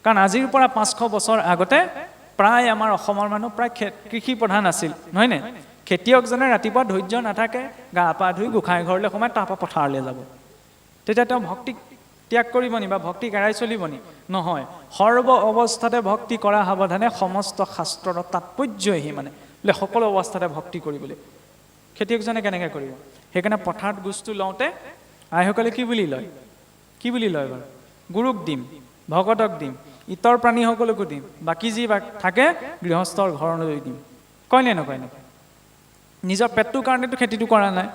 কাৰণ আজিৰ পৰা 500 বছৰ আগতে প্ৰায় আমাৰ অসমৰ মানুহ প্ৰায় কৃষি প্ৰধান আছিল নহয়নে খেতিয়কজনে ৰাতিপুৱা ধৈৰ্য নাথাকে গা পা ধুই গোসাঁই ঘৰলৈ সোমাই তাৰপৰা পথাৰলৈ যাব তেতিয়া তেওঁ ভক্তিক ত্যাগ কৰিব নি বা ভক্তি এৰাই চলিব নি নহয় সৰ্ব অৱস্থাতে ভক্তি কৰা সাৱধানে সমস্ত শাস্ত্ৰৰ তাৎপৰ্যহি মানে বোলে সকলো অৱস্থাতে ভক্তি কৰিবলৈ খেতিয়কজনে কেনেকৈ কৰিব সেইকাৰণে পথাৰত গুচটো লওঁতে আইসকলে কি বুলি লয় বাৰু গুৰুক দিম ভকতক দিম ইতৰ প্ৰাণীসকলকো দিম বাকী যি থাকে গৃহস্থৰ ঘৰলৈ দিম কয়নে নকয় নিজৰ পেটটোৰ কাৰণেতো খেতিটো কৰা নাই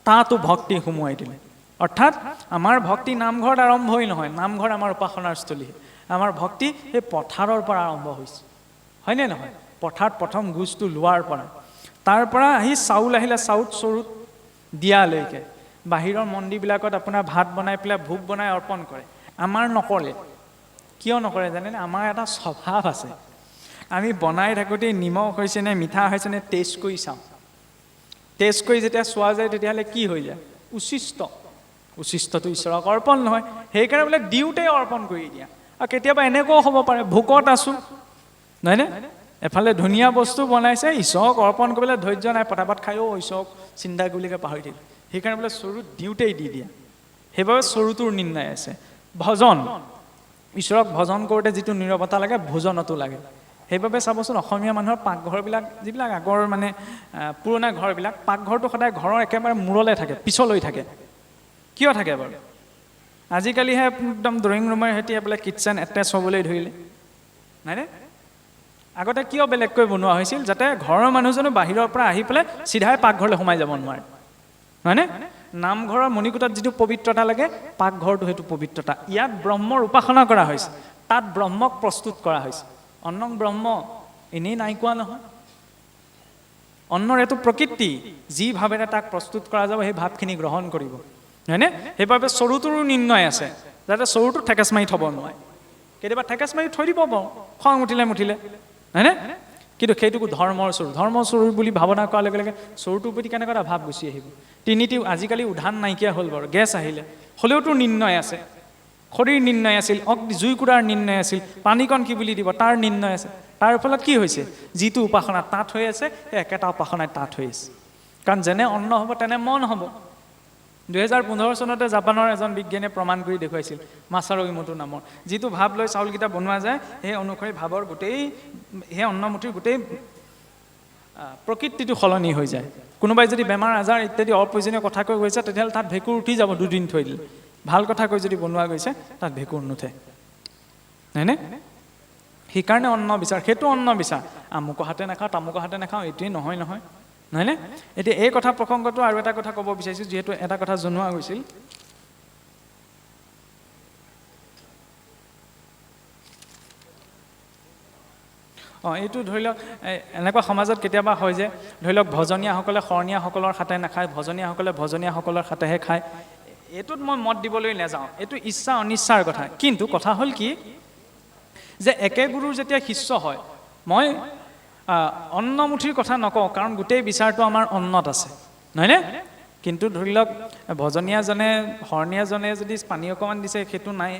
তাতো ভক্তি সোমোৱাই দিলে অৰ্থাৎ আমাৰ ভক্তি নামঘৰত আৰম্ভই নহয় নামঘৰ আমাৰ উপাসনাৰ স্থলী আমাৰ ভক্তি এই পথাৰৰ পৰা আৰম্ভ হৈছে হয়নে নহয় পথাৰত প্ৰথম গুচটো লোৱাৰ পৰা তাৰ পৰা আহি চাউল আহিলে চাউল চৰুত দিয়ালৈকে বাহিৰৰ মন্দিৰবিলাকত আপোনাৰ ভাত বনাই পেলাই ভোগ বনাই অৰ্পণ কৰে আমাৰ নকৰে কিয় নকৰে জানেনে আমাৰ এটা স্বভাৱ আছে আমি বনাই থাকোঁতে নিমখ হৈছে নে মিঠা হৈছে নে টেষ্ট কৰি চাওঁ টেষ্ট কৰি যেতিয়া চোৱা যায় তেতিয়াহ'লে কি হৈ যায় উচিষ্টটো ঈশ্বৰক অৰ্পণ নহয় সেইকাৰণে বোলে দিওঁতেই অৰ্পণ কৰি দিয়া আৰু কেতিয়াবা এনেকুৱাও হ'ব পাৰে ভোকত আছোঁ নহয়নে এফালে ধুনীয়া বস্তু বনাইছে ঈশ্বৰক অৰ্পণ কৰিবলৈ ধৈৰ্য নাই পটাপট খায়ো ঈশ্বৰক চিন্তা কৰিবলৈকে পাহৰি থাকিল সেইকাৰণে বোলে চৰুত দিওঁতেই দি দিয়া সেইবাবে চৰুটোৰ নিৰ্ণয় আছে ভজন ঈশ্বৰক ভজন কৰোঁতে যিটো নীৰৱতা লাগে ভোজনতো লাগে সেইবাবে চাবচোন অসমীয়া মানুহৰ পাকঘৰবিলাক যিবিলাক আগৰ মানে পুৰণা ঘৰবিলাক পাকঘৰটো সদায় ঘৰৰ একেবাৰে মূৰলৈ থাকে পিছলৈ থাকে কিয় থাকে বাৰু আজিকালিহে একদম ড্ৰয়িং ৰুমৰ সৈতে বোলে কিটচেন এটেচ হ'বলৈ ধৰিলে নহয়নে আগতে কিয় বেলেগকৈ বনোৱা হৈছিল যাতে ঘৰৰ মানুহজনো বাহিৰৰ পৰা আহি পেলাই চিধাই পাকঘৰলৈ সোমাই যাব নোৱাৰে নহয়নে নামঘৰৰ মণিকূটত যিটো পবিত্ৰতা লাগে পাকঘৰটো সেইটো পবিত্ৰতা ইয়াত ব্ৰহ্মৰ উপাসনা কৰা হৈছে তাত ব্ৰহ্মক প্ৰস্তুত কৰা হৈছে অন্নং ব্ৰহ্ম এনেই নাই কোৱা নহয় অন্নৰ এইটো প্ৰকৃতি যি ভাৱেৰে তাক প্ৰস্তুত কৰা যাব সেই ভাৱখিনি গ্ৰহণ কৰিব হয়নে সেইবাবে চৰুটোৰো নিৰ্ণয় আছে যাতে চৰুটো ঠেকেচ মাৰি থ'ব নোৱাৰে কেতিয়াবা ঠেকেচ মাৰি থৈ দিব পাৰোঁ খং উঠিলে হয়নে কিন্তু সেইটোকো ধৰ্মৰ চৰু বুলি ভাৱনা কৰাৰ লগে লগে চৰুটোৰ প্ৰতি কেনেকুৱা এটা ভাৱ গুচি আহিব তিনিটি আজিকালি উধান নাইকিয়া হ'ল বাৰু গেছ আহিলে হ'লেওতো নিৰ্ণয় আছে খৰিৰ নিৰ্ণয় আছিল জুইকুৰাৰ নিৰ্ণয় আছিল পানীকণ কি বুলি দিব তাৰ নিৰ্ণয় আছে তাৰ ফলত কি হৈছে যিটো উপাসনা তাত হৈ আছে সেই একেটা উপাসনাই তাত হৈ আছে কাৰণ যেনে অন্ন হ'ব তেনে মন হ'ব 2015 চনতে জাপানৰ এজন বিজ্ঞানীয়ে প্ৰমাণ কৰি দেখুৱাইছিল মাছাৰু ইমোটো নামৰ যিটো ভাৱ লৈ চাউলকেইটা বনোৱা যায় সেই অনুসৰি ভাৱৰ গোটেই সেই অন্নমুঠিৰ গোটেই প্ৰকৃতিটো সলনি হৈ যায় কোনোবাই যদি বেমাৰ আজাৰ ইত্যাদি অপ্ৰয়োজনীয় কথা কৈ গৈছে তেতিয়াহ'লে তাত ভেঁকুৰ উঠি যাব দুদিন থৈ দিলে ভাল কথা কৈ যদি বনোৱা গৈছে তাত ভেঁকুৰ নুঠে হয়নে সেইকাৰণে অন্ন বিচাৰ সেইটো অন্ন বিচাৰ আমুকৰ হাতে নাখাওঁ তামুকৰ হাতে নাখাওঁ এইটোৱেই নহয় নহয়নে এতিয়া এই কথা প্ৰসংগটো আৰু এটা কথা ক'ব বিচাৰিছোঁ যিহেতু এটা কথা জনোৱা গৈছিল এইটো ধৰি লওক এনেকুৱা সমাজত কেতিয়াবা হয় যে ধৰি লওক ভজনীয়াসকলে শৰণীয়াসকলৰ হাতে নাখায় ভজনীয়াসকলে ভজনীয়াসকলৰ হাতেহে খায় এইটোত মই মত দিবলৈ নাযাওঁ এইটো ইচ্ছা অনিচ্ছাৰ কথা কিন্তু কথা হ'ল কি যে একে গুৰুৰ যেতিয়া শিষ্য হয় মই অন্নমুঠিৰ কথা নকওঁ কাৰণ গোটেই বিচাৰটো আমাৰ অন্নত আছে নহয়নে কিন্তু ধৰি লওক ভজনীয়াজনে শৰণীয়াজনে যদি পানী অকণমান দিছে সেইটো নাই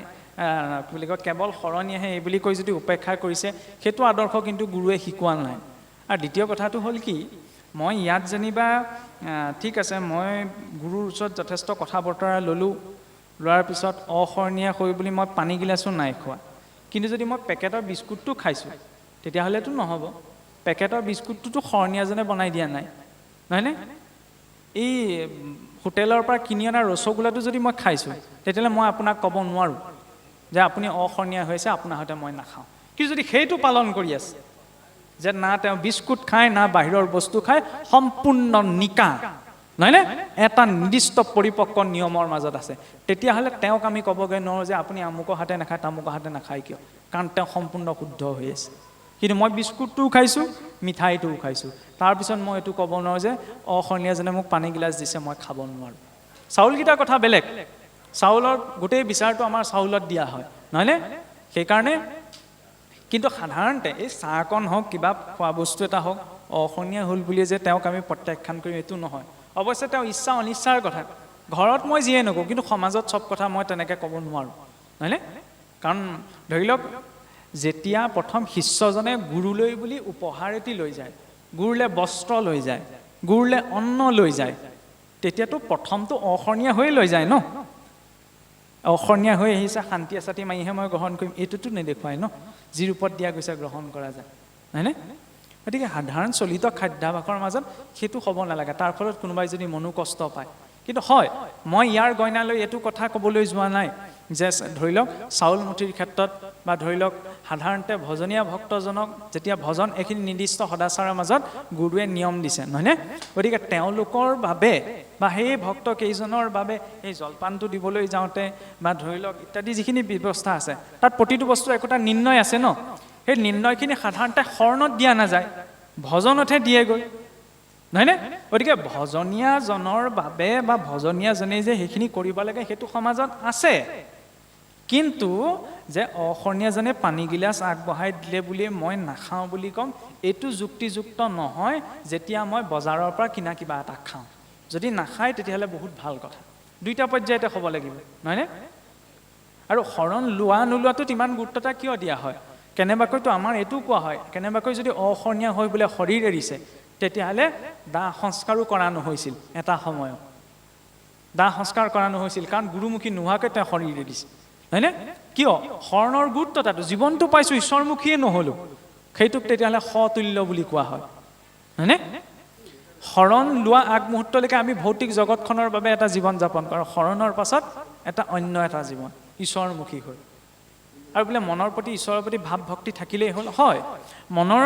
কি বুলি কয় কেৱল শৰণীয়াহে এই বুলি কৈ যদি উপেক্ষা কৰিছে সেইটো আদৰ্শ কিন্তু গুৰুৱে শিকোৱা নাই আৰু দ্বিতীয় কথাটো হ'ল কি মই ইয়াত যেনিবা ঠিক আছে মই গুৰুৰ ওচৰত যথেষ্ট কথা বতৰা ল'লোঁ লোৱাৰ পিছত অশৰণীয়া হৈ বুলি মই পানী গিলাচো নাই খোৱা কিন্তু যদি মই পেকেটৰ বিস্কুটটো খাইছোঁ তেতিয়াহ'লেতো নহ'ব পেকেটৰ বিস্কুটটোতো শৰণীয়াজনে বনাই দিয়া নাই নহয়নে এই হোটেলৰ পৰা কিনি অনা ৰসগোল্লাটো যদি মই খাইছোঁ তেতিয়াহ'লে মই আপোনাক ক'ব নোৱাৰোঁ যে আপুনি অশৰণীয়া হৈছে আপোনাৰ সৈতে মই নাখাওঁ কিন্তু যদি সেইটো পালন কৰি আছে যে না তেওঁ বিস্কুট খায় না বাহিৰৰ বস্তু খায় সম্পূৰ্ণ নিকা নহয়নে এটা নিৰ্দিষ্ট পৰিপক্ক নিয়মৰ মাজত আছে তেতিয়াহ'লে তেওঁক আমি ক'বগৈ নোৱাৰোঁ যে আপুনি আমুকৰ হাতে নাখায় তামুকৰ হাতে নাখায় কিয় কাৰণ তেওঁ সম্পূৰ্ণ শুদ্ধ হৈ আছে কিন্তু মই বিস্কুটটোও খাইছোঁ মিঠাইটোও খাইছোঁ তাৰপিছত মই এইটো ক'ব নোৱাৰোঁ যে অশৰণীয়াজনে মোক পানী গিলাচ দিছে মই খাব নোৱাৰোঁ চাউলকেইটাৰ কথা বেলেগ চাউলৰ গোটেই বিচাৰটো আমাৰ চাউলত দিয়া হয় নহয়নে সেইকাৰণে কিন্তু সাধাৰণতে এই চাহকণ হওক কিবা খোৱা বস্তু এটা হওক অশৰণীয়া হ'ল বুলিয়ে যে তেওঁক আমি প্ৰত্যাখ্যান কৰিম এইটো নহয় অৱশ্যে তেওঁ ইচ্ছা অনিচ্ছাৰ কথা ঘৰত মই যিয়ে নকওঁ কিন্তু সমাজত চব কথা মই তেনেকৈ ক'ব নোৱাৰোঁ নহয়নে কাৰণ ধৰি লওক যেতিয়া প্ৰথম শিষ্যজনে গুৰুলৈ বুলি উপহাৰ এটি লৈ যায়, গুৰুলে বস্ত্ৰ লৈ যায়, গুৰুলে অন্ন লৈ যায়, তেতিয়াতো প্ৰথমটো অসৰণীয়া হৈ লৈ যায় ন, অসৰণীয়া হৈ আহিছে, শান্তি আচাতি মাৰিহে মই গ্ৰহণ কৰিম, এইটোতো নেদেখুৱাই ন, যি ৰূপত দিয়া গৈছে গ্ৰহণ কৰা যায়, হয়নে? গতিকে সাধাৰণ চলিত খাদ্যাভাসৰ মাজত সেইটো হ'ব নালাগে, তাৰ ফলত কোনোবাই যদি মনো কষ্ট পায়। কিন্তু হয়, মই ইয়াৰ গইনালৈ এইটো কথা ক'বলৈ যোৱা নাই যে ধৰি লওক চাউল মুঠিৰ ক্ষেত্ৰত বা ধৰি লওক সাধাৰণতে ভজনীয়া ভক্তজনক যেতিয়া ভজন এইখিনি নিৰ্দিষ্ট সদাচাৰৰ মাজত গুৰুৱে নিয়ম দিছে, নহয়নে? গতিকে তেওঁলোকৰ বাবে বা সেই ভক্ত কেইজনৰ বাবে এই জলপানটো দিবলৈ যাওঁতে বা ধৰি লওক ইত্যাদি যিখিনি ব্যৱস্থা আছে, তাত প্ৰতিটো বস্তুৰ একোটা নিৰ্ণয় আছে ন, সেই নিৰ্ণয়খিনি সাধাৰণতে শৰণত দিয়া নাযায়, ভজনতহে দিয়েগৈ, নহয়নে? গতিকে ভজনীয়াজনৰ বাবে বা ভজনীয়াজনে যে সেইখিনি কৰিব লাগে সেইটো সমাজত আছে, কিন্তু যে অসৰণীয়াজনে পানী গিলাচ আগবঢ়াই দিলে বুলি মই নাখাওঁ বুলি ক'ম, এইটো যুক্তিযুক্ত নহয়। যেতিয়া মই বজাৰৰ পৰা কিনা কিবা এটা খাওঁ, যদি নাখায় তেতিয়াহ'লে বহুত ভাল কথা, দুইটা পৰ্যায়তে হ'ব লাগিব, নহয়নে? আৰু শৰণ লোৱা নোলোৱাটোত ইমান গুৰুত্বতা কিয় দিয়া হয়? কেনেবাকৈতো আমাৰ এইটো কোৱা হয়, কেনেবাকৈ যদি অসৰণীয়া হৈ বোলে শৰীৰ এৰিছে, তেতিয়াহ'লে দাহ সংস্কাৰো কৰা নহৈছিল, এটা সময়ত দাহ সংস্কাৰ কৰা নহৈছিল, কাৰণ গুৰুমুখী নোহোৱাকৈ তেওঁ শৰীৰ এৰিছে, হয়নে? কিয়? শৰণৰ গুৰুত্বতাটো, জীৱনটো পাইছোঁ ঈশ্বৰমুখীয়ে নহ'লো, সেইটোক তেতিয়াহ'লে সতুল্য বুলি কোৱা হয়, হয়নে? শৰণ লোৱা আগমুহূৰ্তলৈকে আমি ভৌতিক জগতখনৰ বাবে এটা জীৱন যাপন কৰোঁ, শৰণৰ পাছত এটা অন্য এটা জীৱন ঈশ্বৰমুখী হৈ। আৰু বোলে মনৰ প্ৰতি ঈশ্বৰৰ প্ৰতি ভাৱ ভক্তি থাকিলেই হ'ল, হয়, মনৰ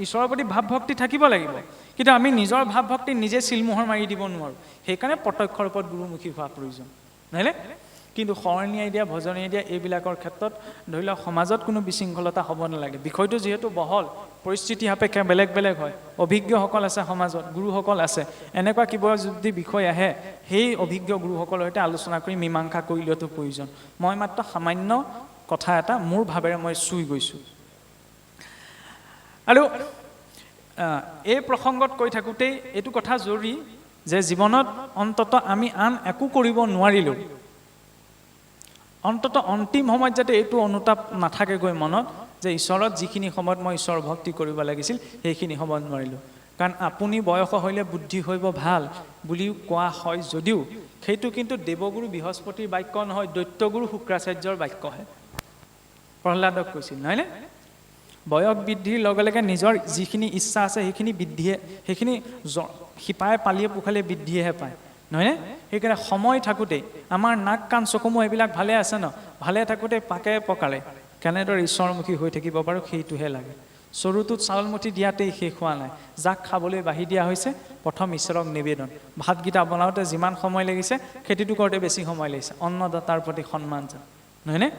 ঈশ্বৰৰ প্ৰতি ভাৱ ভক্তি থাকিব লাগিব, কিন্তু আমি নিজৰ ভাৱ ভক্তি নিজে চিলমোহৰ মাৰি দিব নোৱাৰোঁ, সেইকাৰণে প্ৰত্যক্ষ ৰূপত গুৰুমুখী হোৱা প্ৰয়োজন, নহয়নে? কিন্তু শৰণীয়াই দিয়া, ভজনীয়াই দিয়া এইবিলাকৰ ক্ষেত্ৰত ধৰি লওক সমাজত কোনো বিশৃংখলতা হ'ব নালাগে। বিষয়টো যিহেতু বহল, পৰিস্থিতি সাপেক্ষে বেলেগ বেলেগ হয়, অভিজ্ঞসকল আছে সমাজত, গুৰুসকল আছে, এনেকুৱা কিবা যদি বিষয় আহে সেই অভিজ্ঞ গুৰুসকলৰ সৈতে আলোচনা কৰি মীমাংসা কৰি লোৱাটো প্ৰয়োজন। মই মাত্ৰ সামান্য কথা এটা মোৰ ভাৱেৰে মই চুই গৈছোঁ। আৰু এই প্ৰসংগত কৈ থাকোঁতেই এইটো কথা জৰুৰী যে জীৱনত অন্তত আমি আন একো কৰিব নোৱাৰিলোঁ, অন্তত অন্তিম সময়ত যাতে এইটো অনুতাপ নাথাকেগৈ মনত যে ঈশ্বৰত যিখিনি সময়ত মই ঈশ্বৰ ভক্তি কৰিব লাগিছিল সেইখিনি সময়ত নোৱাৰিলোঁ। কাৰণ আপুনি বয়স হ'লে বুদ্ধি হ'ব ভাল বুলিও কোৱা হয় যদিও সেইটো কিন্তু দেৱগুৰু বৃহস্পতিৰ বাক্য নহয়, দৈত্যগুৰু শুক্ৰাচাৰ্যৰ বাক্যহে। প্ৰহ্লাদক কৈছিল, নহয়নে? বয়স বৃদ্ধিৰ লগে লগে নিজৰ যিখিনি ইচ্ছা আছে সেইখিনি বৃদ্ধিয়ে, সেইখিনি শিপাই পালিয়ে পোখালে বৃদ্ধিয়েহে পায়, নহয়নে? সেইকাৰণে সময় থাকোঁতেই আমাৰ নাক কাণ চকুমু এইবিলাক ভালে আছে ন, ভালে থাকোঁতে পাকে পকাৰে কেনেদৰে ঈশ্বৰমুখী হৈ থাকিব পাৰোঁ সেইটোহে লাগে। চৰুটোত চাউল মুঠি দিয়াতেই শেষ হোৱা নাই, যাক খাবলৈ বাঢ়ি দিয়া হৈছে প্ৰথম ঈশ্বৰক নিবেদন। ভাতকেইটা বনাওঁতে যিমান সময় লাগিছে খেতিটো কৰোঁতে বেছি সময় লাগিছে, অন্নদাতাৰ প্ৰতি সন্মান যান, নহয়নে?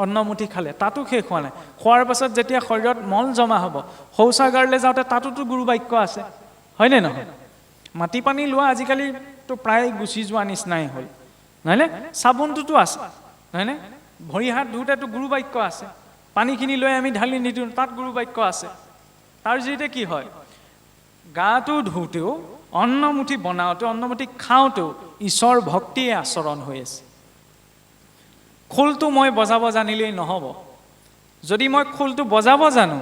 অন্নমুঠি খালে তাতো শেষ হোৱা নাই, খোৱাৰ পাছত যেতিয়া শৰীৰত মল জমা হ'ব, শৌচাগাৰলৈ যাওঁতে তাতোতো গুৰু বাক্য আছে, হয়নে নহয়? মাটি পানী লোৱা আজিকালিতো প্ৰায় গুচি যোৱা নিচিনাই হ'ল, নহয়নে? চাবোনটোতো আছে, নহয়নে? ভৰি হাত ধুওঁতেতো গুৰু বাক্য আছে, পানীখিনি লৈ আমি ঢালি নিদিওঁ, তাত গুৰু বাক্য আছে। তাৰ জৰিয়তে কি হয়? গাটো ধুওঁতেও, অন্নমুঠি বনাওঁতেও, অন্নমুঠি খাওঁতেও ঈশ্বৰ ভক্তিয়ে আচৰণ হৈ আছে। খোলটো মই বজাব জানিলেই নহ'ব, যদি মই খোলটো বজাব জানো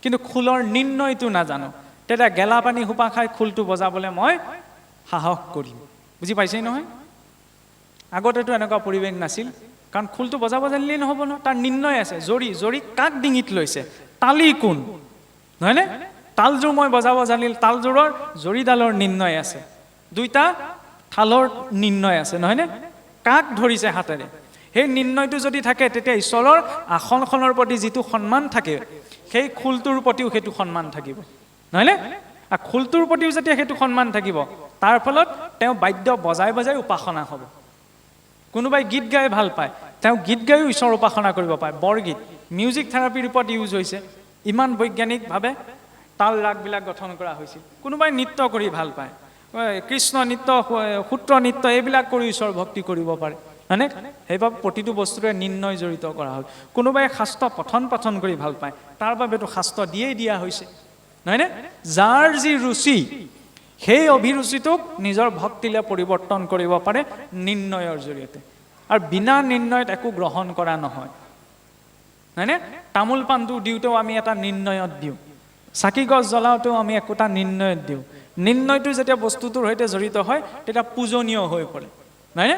কিন্তু খোলৰ নিৰ্ণয়টো নাজানো, তেতিয়া গেলা পানী সোপা খাই খোলটো বজাবলৈ মই সাহস কৰিম। বুজি পাইছেই নহয়? আগতেতো এনেকুৱা পৰিৱেশ নাছিল, কাৰণ খোলটো বজাব জানিলেই নহ'ব ন, তাৰ নিৰ্ণয় আছে। জৰি কাক ডিঙিত লৈছে, তালি কোন, নহয়নে? তালযোৰ মই বজাব জানিল, তালযোৰৰ জৰিডালৰ নিৰ্ণয় আছে, দুইটা থালৰ নিৰ্ণয় আছে, নহয়নে? কাক ধৰিছে হাতেৰে, সেই নিৰ্ণয়টো যদি থাকে তেতিয়া ঈশ্বৰৰ আসনখনৰ প্ৰতি যিটো সন্মান থাকে সেই খোলটোৰ প্ৰতিও সেইটো সন্মান থাকিব, নহয়নে? আৰু খোলটোৰ প্ৰতিও যেতিয়া সেইটো সন্মান থাকিব তাৰ ফলত তেওঁ বাদ্য বজাই বজাই উপাসনা হ'ব। কোনোবাই গীত গাই ভাল পায়, তেওঁ গীত গায়ো ঈশ্বৰ উপাসনা কৰিব পাৰে। বৰগীত মিউজিক থেৰাপিৰ ওপৰত ইউজ হৈছে, ইমান বৈজ্ঞানিকভাৱে তাল ৰাগবিলাক গঠন কৰা হৈছিল। কোনোবাই নৃত্য কৰি ভাল পায়, কৃষ্ণ নৃত্য, সূত্ৰ নৃত্য এইবিলাক কৰি ঈশ্বৰ ভক্তি কৰিব পাৰে, হয়নে? সেইবাবে প্ৰতিটো বস্তুৰে নিৰ্ণয় জড়িত কৰা হ'ল। কোনোবাই শাস্ত্ৰ পঠন কৰি ভাল পায়, তাৰ বাবেতো শাস্ত্ৰ দিয়েই দিয়া হৈছে, নহয়নে? যাৰ যি ৰুচি সেই অভিৰুচিটোক নিজৰ ভক্তিলে পৰিৱৰ্তন কৰিব পাৰে নিৰ্ণয়ৰ জৰিয়তে, আৰু বিনা নিৰ্ণয়ত একো গ্ৰহণ কৰা নহয়। হয়নে? তামোল পাণটো দিওঁতেও আমি এটা নিৰ্ণয়ত দিওঁ, চাকি গছ জ্বলাওঁতেও আমি একোটা নিৰ্ণয়ত দিওঁ। নিৰ্ণয়টো যেতিয়া বস্তুটোৰ সৈতে জড়িত হয় তেতিয়া পূজনীয় হৈ পৰে, হয়নে?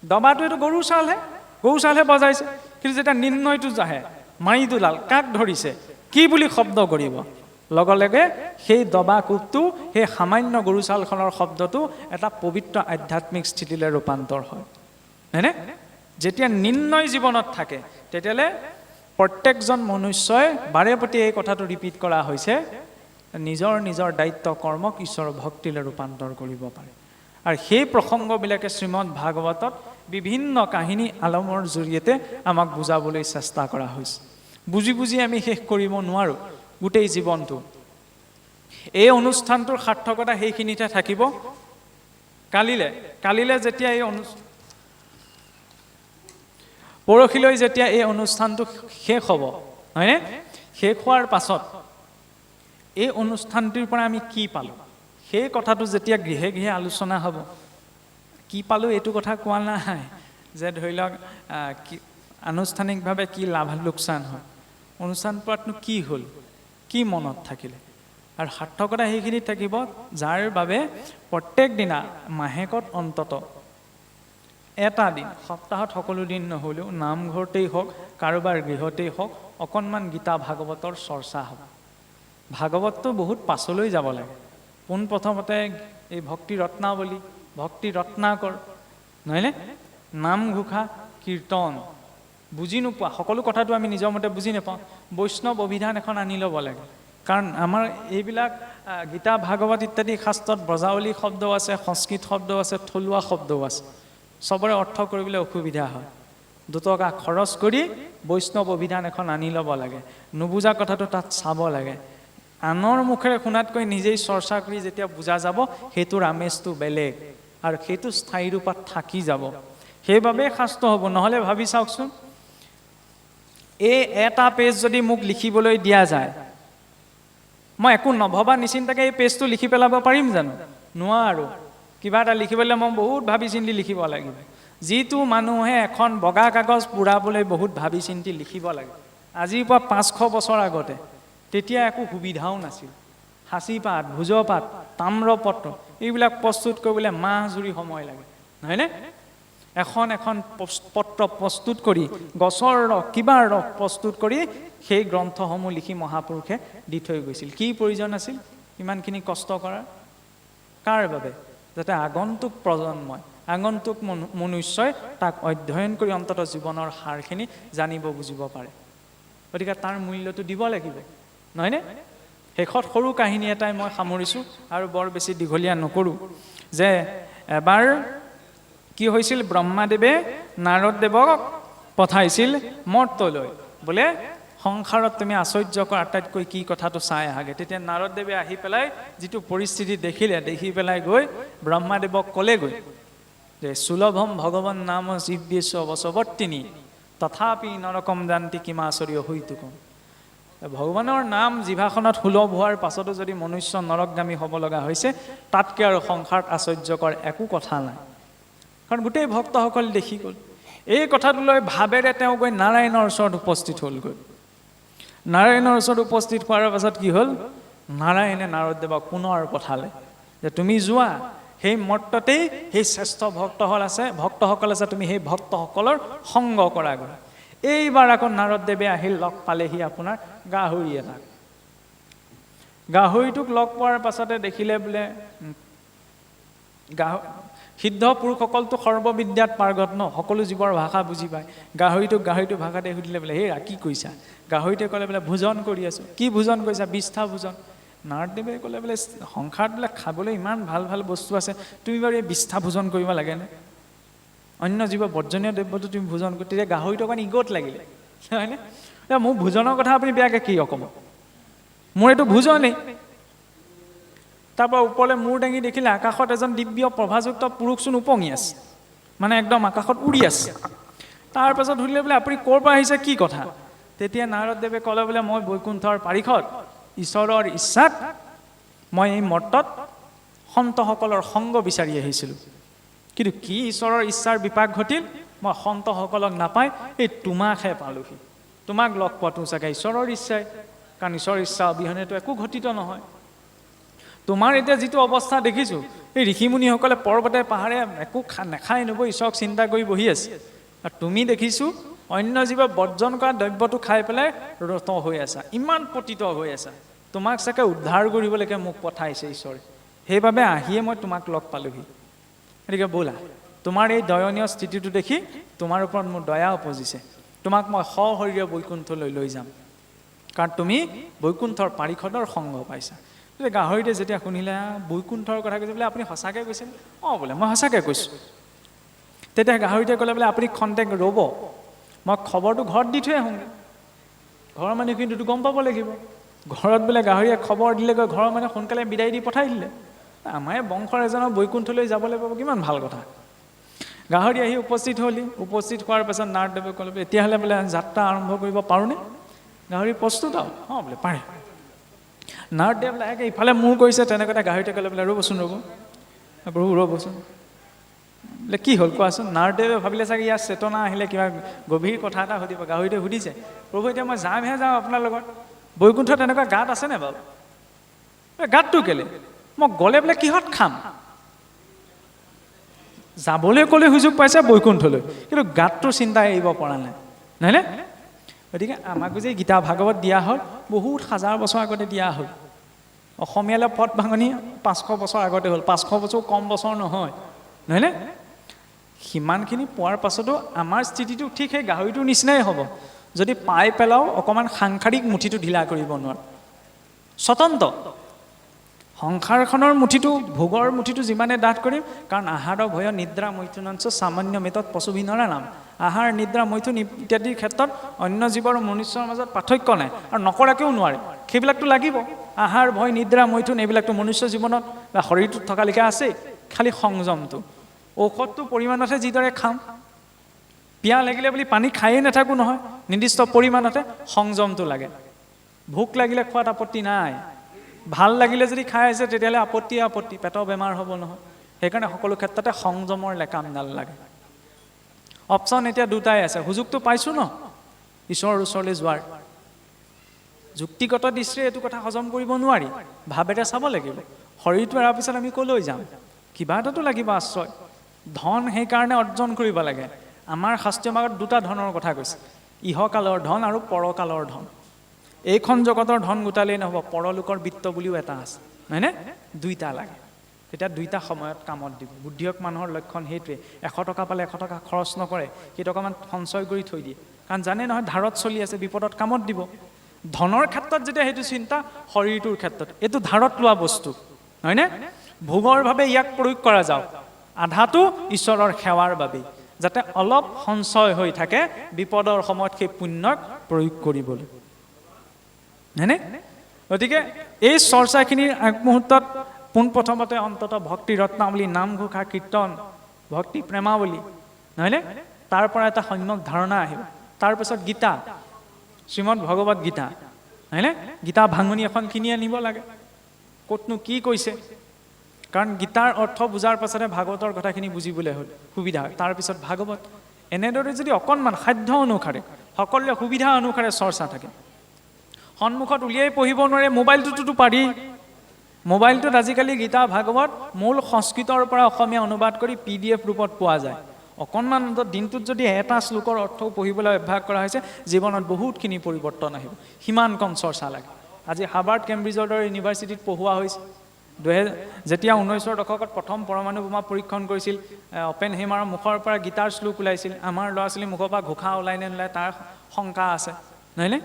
দবাটো এইটো গৰু চালহে বজাইছে, কিন্তু যেতিয়া নিৰ্ণয়টো আহে, মাৰি দুলাল কাক ধৰিছে, কি বুলি শব্দ কৰিব, লগে লগে সেই দবা কোবটো, সেই সামান্য গৰু চালখনৰ শব্দটো এটা পবিত্ৰ আধ্যাত্মিক স্থিতিলৈ ৰূপান্তৰ হয়, হয়নে? যেতিয়া নিৰ্ণয় জীৱনত থাকে তেতিয়াহ'লে প্ৰত্যেকজন মনুষ্যই বাৰে প্ৰতি এই কথাটো ৰিপিট কৰা হৈছে, নিজৰ নিজৰ দায়িত্ব কৰ্মক ঈশ্বৰৰ ভক্তিলৈ ৰূপান্তৰ কৰিব পাৰে। আৰু সেই প্ৰসংগবিলাকে শ্ৰীমদ ভাগৱতত বিভিন্ন কাহিনী আলমৰ জৰিয়তে আমাক বুজাবলৈ চেষ্টা কৰা হৈছে। বুজি আমি শেষ কৰিব নোৱাৰোঁ গোটেই জীৱনটো। এই অনুষ্ঠানটোৰ সাৰ্থকতা সেইখিনিতে থাকিব। কালিলে যেতিয়া পৰহিলৈ যেতিয়া এই অনুষ্ঠানটো শেষ হ'ব, হয়নে? শেষ হোৱাৰ পাছত এই অনুষ্ঠানটোৰ পৰা আমি কি পালোঁ, সেই কথাটো যেতিয়া গৃহে গৃহে আলোচনা হ'ব, কি পালোঁ এইটো কথা কোৱা নাই যে ধৰি লওক আনুষ্ঠানিকভাৱে কি লাভ লোকচান হয়, অনুষ্ঠান পৰাতনো কি হ'ল, কি মনত থাকিলে। আৰু সাৰ্থকতা সেইখিনিত থাকিব যাৰ বাবে প্ৰত্যেক দিনা মাহেকত অন্তত এটা দিন, সপ্তাহত সকলো দিন নহ'লেও নামঘৰতেই হওক কাৰোবাৰ গৃহতেই হওক অকণমান গীতা ভাগৱতৰ চৰ্চা হ'ব। ভাগৱতটো বহুত পাছলৈ যাব লাগে। পোনপ্ৰথমতে এই ভক্তি ৰত্নাৱলী, ভক্তি ৰত্নাকৰ, নহয়নে? নামঘোষা, কীৰ্তন, বুজি নোপোৱা সকলো কথাটো আমি নিজৰ মতে বুজি নাপাওঁ, বৈষ্ণৱ অভিধান এখন আনি ল'ব লাগে। কাৰণ আমাৰ এইবিলাক গীতা ভাগৱত ইত্যাদি শাস্ত্ৰত ব্ৰজাৱলী শব্দও আছে, সংস্কৃত শব্দও আছে, থলুৱা শব্দও আছে, চবৰে অৰ্থ কৰিবলৈ অসুবিধা হয়। 2 টকা খৰচ কৰি বৈষ্ণৱ অভিধান এখন আনি ল'ব লাগে, নুবুজা কথাটো তাত চাব লাগে। আনৰ মুখেৰে শুনাতকৈ নিজেই চৰ্চা কৰি যেতিয়া বুজা যাব সেইটোৰ আমেজটো বেলেগ আৰু সেইটো স্থায়ী ৰূপত থাকি যাব। সেইবাবে শাস্ত্ৰ হ'ব। নহ'লে ভাবি চাওকচোন, এই এটা পেজ যদি মোক লিখিবলৈ দিয়া যায়, মই একো নভবা নিচিন্তাকৈ এই পেজটো লিখি পেলাব পাৰিম জানো? নোৱাৰো। কিবা এটা লিখিবলৈ মই বহুত ভাবি চিন্তি লিখিব লাগিব। যিটো মানুহে এখন বগা কাগজ পুৰাবলৈ বহুত ভাবি চিন্তি লিখিব লাগে, আজিৰ পৰা 500 বছৰ আগতে তেতিয়া একো সুবিধাও নাছিল। সাঁচিপাত, ভোজপাত, তাম্ৰপত্ৰ এইবিলাক প্ৰস্তুত কৰিবলৈ মাহ জুৰি সময় লাগে, নহয়নে? এখন পত্ৰ প্ৰস্তুত কৰি, গছৰ ৰস, কিবাৰ ৰস প্ৰস্তুত কৰি সেই গ্ৰন্থসমূহ লিখি মহাপুৰুষে দি থৈ গৈছিল। কি প্ৰয়োজন আছিল ইমানখিনি কষ্ট কৰাৰ? কাৰ বাবে? যাতে আগন্তুক প্ৰজন্মই, আগন্তুক মনুষ্যই তাক অধ্যয়ন কৰি অন্তত জীৱনৰ সাৰখিনি জানিব বুজিব পাৰে। গতিকে তাৰ মূল্যটো দিব লাগিব, নহয়নে? শেষত সৰু কাহিনী এটাই মই সামৰিছোঁ আৰু বৰ বেছি দীঘলীয়া নকৰোঁ। যে এবাৰ কি হৈছিল, ব্ৰহ্মাদেৱে নাৰদদেৱক পঠাইছিল মৰ্তলৈ, বোলে সংসাৰত তুমি আশ্চৰ্যকৰ আটাইতকৈ কি কথাটো চাই আহাগে। তেতিয়া নাৰদদেৱে আহি পেলাই যিটো পৰিস্থিতি দেখিলে, দেখি পেলাই গৈ ব্ৰহ্মাদেৱক ক'লেগৈ যে সুলভম ভগৱান নাম জীব্যেশ বশৱৰ্তিনী তথাপি নৰকম জান্তি কিমাচৰীয় হৈতুকম। ভগৱানৰ নাম জিভাখনত সুলভ হোৱাৰ পাছতো যদি মনুষ্য নৰকগামী হ'ব লগা হৈছে, তাতকৈ আৰু সংসাৰত আশ্চৰ্যকৰ একো কথা নাই। কাৰণ গোটেই ভক্তসকল দেখি গ'ল। এই কথাটো লৈ ভাৱেৰে তেওঁ গৈ নাৰায়ণৰ ওচৰত উপস্থিত হ'লগৈ। নাৰায়ণৰ ওচৰত উপস্থিত হোৱাৰ পাছত কি হ'ল, নাৰায়ণে নাৰদদেৱক পুনৰ পঠালে যে তুমি যোৱা, সেই মৰ্ততেই সেই শ্ৰেষ্ঠ ভক্তসকল আছে, তুমি সেই ভক্তসকলৰ সংগ কৰাগৈ। এইবাৰ আকৌ নাৰদদেৱে আহিল, লগ পালেহি আপোনাৰ গাহৰি এটাক। গাহৰিটোক লগ পোৱাৰ পাছতে দেখিলে বোলে সিদ্ধ পুৰুষসকলতো সৰ্ববিদ্যাত পাৰ্গত ন, সকলো জীৱৰ ভাষা বুজি পায়। গাহৰিটোক ভাষাতে সুধিলে বোলে, হেৰা কি কৈছা? গাহৰিটোৱে ক'লে বোলে ভোজন কৰি আছোঁ। কি ভোজন কৰিছা? বিষ্ঠা ভোজন। নাৰদদেৱে ক'লে বোলে সংসাৰত বোলে খাবলৈ ইমান ভাল ভাল বস্তু আছে, তুমি বাৰু এই বিষ্ঠা ভোজন কৰিব লাগেনে? অন্য জীৱ বৰ্জনীয় দ্ৰব্যটো তুমি ভোজন কৰি। তেতিয়া গাহৰিটো অকণ ইগত লাগিলে, হয়নে? মোৰ ভোজনৰ কথা আপুনি বেয়াকৈ কি ক'ব, মোৰ এইটো ভোজনেই। তাৰপৰা ওপৰলৈ মূৰ দাঙি দেখিলে আকাশত এজন দিব্য প্ৰভাযুক্ত পুৰুষচোন উপঙি আছে, মানে একদম আকাশত উৰি আছে। তাৰপাছত সুধিলে বোলে আপুনি ক'ৰ পৰা আহিছে, কি কথা? তেতিয়া নাৰদদেৱে ক'লে বোলে মই বৈকুণ্ঠৰ পাৰিষদ, ঈশ্বৰৰ ইচ্ছাত মই এই মৰ্তত সন্তসকলৰ সংগ বিচাৰি আহিছিলোঁ। কিন্তু কি ঈশ্বৰৰ ইচ্ছাৰ বিপাক ঘটিল, মই সন্তসকলক নাপাই এই তোমাকহে পালোহি। তোমাক লগ পোৱাটো চাগে ঈশ্বৰৰ ইচ্ছাই, কাৰণ ঈশ্বৰৰ ইচ্ছা অবিহনেতো একো ঘটিত নহয়। তোমাৰ এতিয়া যিটো অৱস্থা দেখিছোঁ, এই ঋষিমুনিসকলে পৰ্বতে পাহাৰে একো নাখাই নবৈ ঈশ্বৰক চিন্তা কৰি বহি আছে, আৰু তুমি দেখিছোঁ অন্য জীৱ বৰ্জন কৰা দ্ৰব্যটো খাই পেলাই ৰত হৈ আছা, ইমান পতিত হৈ আছা। তোমাক চাগে উদ্ধাৰ কৰিবলৈকে মোক পঠাইছে ঈশ্বৰে, সেইবাবে আহিয়ে মই তোমাক লগ পালোহি। গতিকে ব'লা, তোমাৰ এই দয়নীয় স্থিতিটো দেখি তোমাৰ ওপৰত মোৰ দয়া উপজিছে, তোমাক মই সশৰীৰে বৈকুণ্ঠলৈ লৈ যাম, কাৰণ তুমি বৈকুণ্ঠৰ পাৰিষদৰ সংগ পাইছা। গাহৰিতে যেতিয়া শুনিলে বৈকুণ্ঠৰ কথা কৈছে, বোলে আপুনি সঁচাকৈ কৈছে? অঁ বোলে মই সঁচাকৈ কৈছোঁ। তেতিয়া গাহৰিতে ক'লে বোলে আপুনি খন্তেক ৰ'ব, মই খবৰটো ঘৰত দি থৈ আহোঁগৈ, ঘৰৰ মানুহখিনিতো গম পাব লাগিব। ঘৰত বোলে গাহৰিয়ে খবৰ দিলেগৈ, ঘৰৰ মানুহে সোনকালে বিদায় দি পঠাই দিলে। আমাৰ বংশৰ এজনৰ বৈকুণ্ঠলৈ যাবলৈ পাব, কিমান ভাল কথা। গাহৰি আহি উপস্থিত হ'লি, উপস্থিত হোৱাৰ পাছত নাৰদদেৱে ক'লে এতিয়াহ'লে বোলে যাত্ৰা আৰম্ভ কৰিব পাৰোঁনে? গাহৰি প্ৰস্তুত আৰু, অঁ বোলে পাৰে। নাৰদদেৱ লাহেকৈ ইফালে মূৰ কৰিছে, তেনেকুৱাতে গাহৰিতে ক'লে বোলে ৰ'বচোন ৰ'বচোন বোলে কি হ'ল কোৱাচোন। নাৰদদেৱে ভাবিলে চাগে ইয়াৰ চেতনা আহিলে, কিবা গভীৰ কথা এটা সুধিব। গাহৰিতে সুধিছে, প্ৰভু এতিয়া মই যামহে যাওঁ আপোনাৰ লগত, বৈকুণ্ঠ তেনেকুৱা গাত আছেনে বাৰু? গাতটো কেলে? মই গ'লে বোলে কিহত খাম? যাবলৈ ক'লে সুযোগ পাইছে বৈকুণ্ঠলৈ, কিন্তু গাতটোৰ চিন্তা এৰিব পৰা নাই, নহয়নে? গতিকে আমাকো যে গীতা ভাগৱত দিয়া হ'ল, বহুত হাজাৰ বছৰ আগতে দিয়া হ'ল। অসমীয়ালৈ পথ ভাঙনি 500 বছৰ আগতে হ'ল, 500 বছৰ কম বছৰ নহয়, নহয়নে? সিমানখিনি পোৱাৰ পাছতো আমাৰ স্থিতিটো ঠিক সেই গাহৰিটোৰ নিচিনাই হ'ব, যদি পাই পেলাও অকণমান সাংসাৰিক মুঠিটো ঢিলা কৰিব নোৱাৰোঁ। স্বতন্ত্ৰ সংসাৰখনৰ মুঠিটো, ভোগৰ মুঠিটো যিমানে ডাঠ কৰিম, কাৰণ আহাৰ ভয় নিদ্ৰা মৈথুনঞ্চ সামান্য মেতত পশুবিনৰা নাম। আহাৰ নিদ্ৰা মৈথুন ইত্যাদিৰ ক্ষেত্ৰত অন্য জীৱ আৰু মনুষ্যৰ মাজত পাৰ্থক্য নাই, আৰু নকৰাকৈও নোৱাৰে, সেইবিলাকতো লাগিব। আহাৰ ভয় নিদ্ৰা মৈথুন এইবিলাকতো মনুষ্য জীৱনত বা শৰীৰটোত থকালৈকে আছেই, খালি সংযমটো। ঔষধটো পৰিমাণতহে যিদৰে খাম, পিয়াহ লাগিলে বুলি পানী খায়েই নাথাকোঁ নহয়, নিৰ্দিষ্ট পৰিমাণতে সংযমটো লাগে। ভোক লাগিলে খোৱাত আপত্তি নাই, ভাল লাগিলে যদি খাই আছে তেতিয়াহ'লে আপত্তি, পেটৰ বেমাৰ হ'ব নহয়। সেইকাৰণে সকলো ক্ষেত্ৰতে সংযমৰ লেকামডাল লাগে। অপশ্যন এতিয়া দুটাই আছে, সুযোগটো পাইছোঁ ন ঈশ্বৰৰ ওচৰলৈ যোৱাৰ। যুক্তিগত দৃষ্টিৰে এইটো কথা হজম কৰিব নোৱাৰি, ভাৱেৰে চাব লাগিব। শৰীৰটো এৰাৰ পিছত আমি ক'লৈ যাম? কিবা এটাতো লাগিব আশ্ৰয়। ধন সেইকাৰণে অৰ্জন কৰিব লাগে। আমাৰ শাস্ত্ৰীয় ভাগত দুটা ধনৰ কথা কৈছে, ইহকালৰ ধন আৰু পৰকালৰ ধন। এইখন জগতৰ ধন গোটালেই নহ'ব, পৰলোকৰ বিত্ত বুলিও এটা আছে, হয়নে? দুইটা লাগে, তেতিয়া দুইটা সময়ত কামত দিব। বুদ্ধিয়ক মানুহৰ লক্ষণ সেইটোৱে, 100 টকা পালে 100 টকা খৰচ নকৰে, কেইটকামান সঞ্চয় কৰি থৈ দিয়ে, কাৰণ জানে নহয় ধাৰত চলি আছে, বিপদত কামত দিব। ধনৰ ক্ষেত্ৰত যেতিয়া সেইটো চিন্তা, শৰীৰটোৰ ক্ষেত্ৰত এইটো ধাৰত লোৱা বস্তু, হয়নে? ভোগৰ বাবে ইয়াক প্ৰয়োগ কৰা যাওক, আধাটো ঈশ্বৰৰ সেৱাৰ বাবেই, যাতে অলপ সঞ্চয় হৈ থাকে বিপদৰ সময়ত সেই পুণ্যক প্ৰয়োগ কৰিবলৈ, হয়নে? গতিকে এই চৰ্চাখিনিৰ আগমুহূৰ্তত পোনপ্ৰথমতে অন্ততঃ ভক্তি ৰত্নাৱলী, নামঘোষা, কীৰ্তন, ভক্তি প্ৰেমাৱলী, নহয়নে? তাৰ পৰা এটা সম্যক ধাৰণা আহিব। তাৰপিছত গীতা, শ্ৰীমদ ভগৱত গীতা, হয়নে? গীতা ভাঙনি এখন কিনি আনিব লাগে, ক'তনো কি কৈছে, কাৰণ গীতাৰ অৰ্থ বুজাৰ পাছতে ভাগৱতৰ কথাখিনি বুজিবলৈ হ'ল সুবিধা হয়। তাৰপিছত ভাগৱত, এনেদৰে যদি অকণমান সাধ্য অনুসাৰে সকলোৰে সুবিধা অনুসাৰে চৰ্চা থাকে, সন্মুখত উলিয়াই পঢ়িব নোৱাৰে, মোবাইলটোতো পাৰি। মোবাইলটোত আজিকালি গীতা ভাগৱত মূল সংস্কৃতৰ পৰা অসমীয়া অনুবাদ কৰি PDF ৰূপত পোৱা যায়। অকণমান দিনটোত যদি এটা শ্লোকৰ অৰ্থও পঢ়িবলৈ অভ্যাস কৰা হৈছে, জীৱনত বহুতখিনি পৰিৱৰ্তন আহিব। সিমান কম চৰ্চা লাগে। আজি হাৰ্ভাৰ্ড কেম্ব্ৰিজৰ দৰে ইউনিভাৰ্চিটিত পঢ়োৱা হৈছে। যেতিয়া 19ৰ দশকত প্ৰথম পৰমাণু বোমা পৰীক্ষণ কৰিছিল, অপেনহেইমাৰৰ মুখৰ পৰা গীতাৰ শ্লোক ওলাইছিল। আমাৰ ল'ৰা ছোৱালীৰ মুখৰ পৰা ঘোষা ওলাই নে নোলায় তাৰ শংকা আছে, নহয়নে?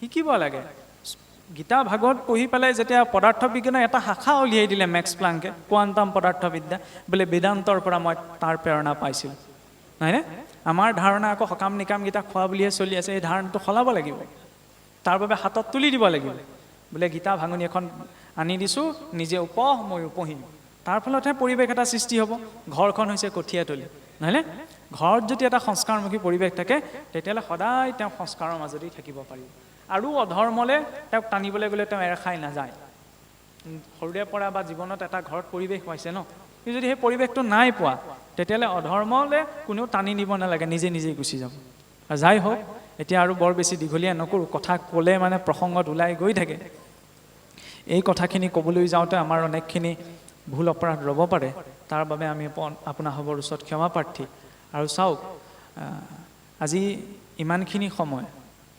শিকিব লাগে। গীতা ভাগৱত পঢ়ি পেলাই যেতিয়া পদাৰ্থ বিজ্ঞানৰ এটা শাখা উলিয়াই দিলে মেক্স প্লাংকে, কোৱাণ্টাম পদাৰ্থবিদ্যা, বোলে বেদান্তৰ পৰা মই তাৰ প্ৰেৰণা পাইছিলোঁ, নহয়নে? আমাৰ ধাৰণা আকৌ সকাম নিকাম গীতা খোৱা বুলিহে চলি আছে, এই ধাৰণাটো সলাব লাগিব। তাৰ বাবে হাতত তুলি দিব লাগিব, বোলে গীতা ভাঙনি এখন আনি দিছোঁ, নিজে উপহ মই উপহিম। তাৰ ফলতহে পৰিৱেশ এটা সৃষ্টি হ'ব। ঘৰখন হৈছে কঠীয়াতলী, নহয়নে? ঘৰত যদি এটা সংস্কাৰমুখী পৰিৱেশ থাকে, তেতিয়াহ'লে সদায় তেওঁ সংস্কাৰৰ মাজতেই থাকিব পাৰিব। আৰু অধৰ্মলৈ তেওঁক টানিবলৈ গ'লে তেওঁ এৰ খাই নাযায়। সৰুৰে পৰা বা জীৱনত এটা ঘৰত পৰিৱেশ পাইছে ন, কিন্তু যদি সেই পৰিৱেশটো নাই পোৱা, তেতিয়াহ'লে অধৰ্মলৈ কোনেও টানি নিব নালাগে, নিজে নিজেই গুচি যাব। যাই হওক, এতিয়া আৰু বৰ বেছি দীঘলীয়া নকৰোঁ, কথা ক'লে মানে প্ৰসংগত ওলাই গৈ থাকে। এই কথাখিনি ক'বলৈ যাওঁতে আমাৰ অনেকখিনি ভুল অপৰাধ ৰ'ব পাৰে, তাৰ বাবে আমি আপোনাসৱৰ ওচৰত ক্ষমা প্ৰাৰ্থী। আৰু চাওক, আজি ইমানখিনি সময়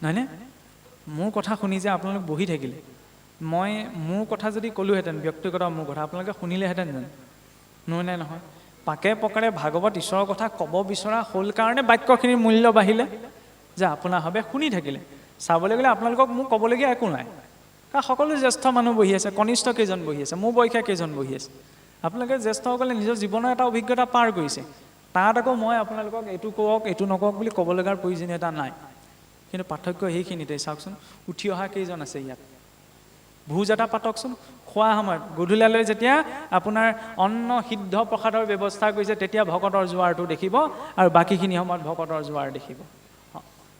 নহয়নে, মোৰ কথা শুনি যে আপোনালোক বহি থাকিলে, মই মোৰ কথা যদি ক'লোহেঁতেন, ব্যক্তিগত মোৰ কথা, আপোনালোকে শুনিলেহেঁতেন জানো? নহয় নহয়, পাকে পকাৰে ভাগৱত ঈশ্বৰৰ কথা ক'ব বিচৰা হ'ল কাৰণে বাক্যখিনিৰ মূল্য বাঢ়িলে, যে আপোনাসৱে শুনি থাকিলে। চাবলৈ গ'লে আপোনালোকক মোৰ ক'বলগীয়া একো নাই, কাৰণ সকলো জ্যেষ্ঠ মানুহ বহি আছে, কনিষ্ঠ কেইজন বহি আছে, মোৰ বয়সীয়া কেইজন বহি আছে। আপোনালোকে জ্যেষ্ঠসকলে নিজৰ জীৱনৰ এটা অভিজ্ঞতা পাৰ কৰিছে, তাত আকৌ মই আপোনালোকক এইটো কওক এইটো নকওক বুলি ক'ব লগাৰ প্ৰয়োজনীয়তা নাই। কিন্তু পাৰ্থক্য সেইখিনিতে। চাওকচোন, উঠি অহা কেইজন আছে ইয়াত, ভোজ এটা পাতকচোন, খোৱা সময়ত গধূলালৈ যেতিয়া আপোনাৰ অন্ন সিদ্ধ প্ৰসাদৰ ব্যৱস্থা কৰিছে, তেতিয়া ভকতৰ জোৱাৰটো দেখিব, আৰু বাকীখিনি সময়ত ভকতৰ জোৱাৰ দেখিব।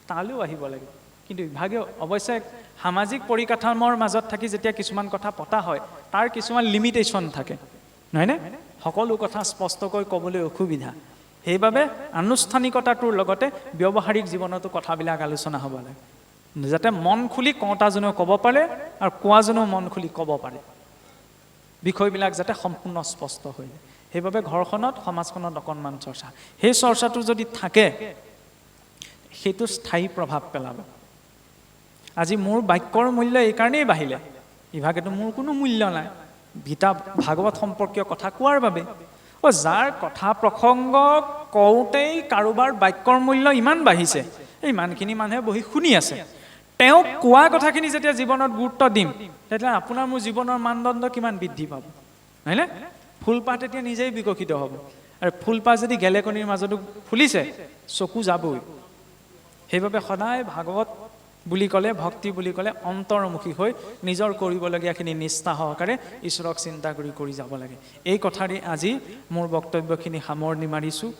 তালৈও আহিব লাগে। কিন্তু ইভাগে অৱশ্যে সামাজিক পৰিকাঠামৰ মাজত থাকি যেতিয়া কিছুমান কথা পতা হয়, তাৰ কিছুমান লিমিটেশ্যন থাকে, নহয়নে? সকলো কথা স্পষ্টকৈ ক'বলৈ অসুবিধা। সেইবাবে আনুষ্ঠানিকতাটোৰ লগতে ব্যৱহাৰিক জীৱনতো কথাবিলাক আলোচনা হ'ব লাগে, যাতে মন খুলি কওঁতাজনেও ক'ব পাৰে আৰু কোৱাজনেও মন খুলি ক'ব পাৰে, বিষয়বিলাক যাতে সম্পূৰ্ণ স্পষ্ট হৈ যায়। সেইবাবে ঘৰখনত, সমাজখনত অকণমান চৰ্চা, সেই চৰ্চাটো যদি থাকে, সেইটো স্থায়ী প্ৰভাৱ পেলাব। আজি মোৰ বাক্যৰ মূল্য এইকাৰণেই বাঢ়িলে, ইভাগেতো মোৰ কোনো মূল্য নাই গীতা ভাগৱত সম্পৰ্কীয় কথা কোৱাৰ বাবে। যাৰ কথা প্ৰসংগ কওঁতেই কাৰোবাৰ বাক্যৰ মূল্য ইমান বাঢ়িছে, ইমানখিনি মানুহে বহি শুনি আছে, তেওঁক কোৱা কথাখিনি যেতিয়া জীৱনত গুৰুত্ব দিম, তেতিয়া আপোনাৰ মোৰ জীৱনৰ মানদণ্ড কিমান বৃদ্ধি পাব, নহয়নে? ফুলপাহ তেতিয়া নিজেই বিকশিত হ'ব, আৰু ফুলপাহ যদি গেলেকনিৰ মাজতো ফুলিছে, চকু যাবই। সেইবাবে সদায় ভাগৱত বুলি ক'লে, ভক্তি বুলি ক'লে অন্তৰ্মুখী হৈ নিজৰ কৰিবলগীয়াখিনি নিষ্ঠা সহকাৰে ঈশ্বৰক চিন্তা কৰি যাব লাগে। এই কথাৰে আজি মোৰ বক্তব্যখিনি সামৰণি মাৰিছোঁ।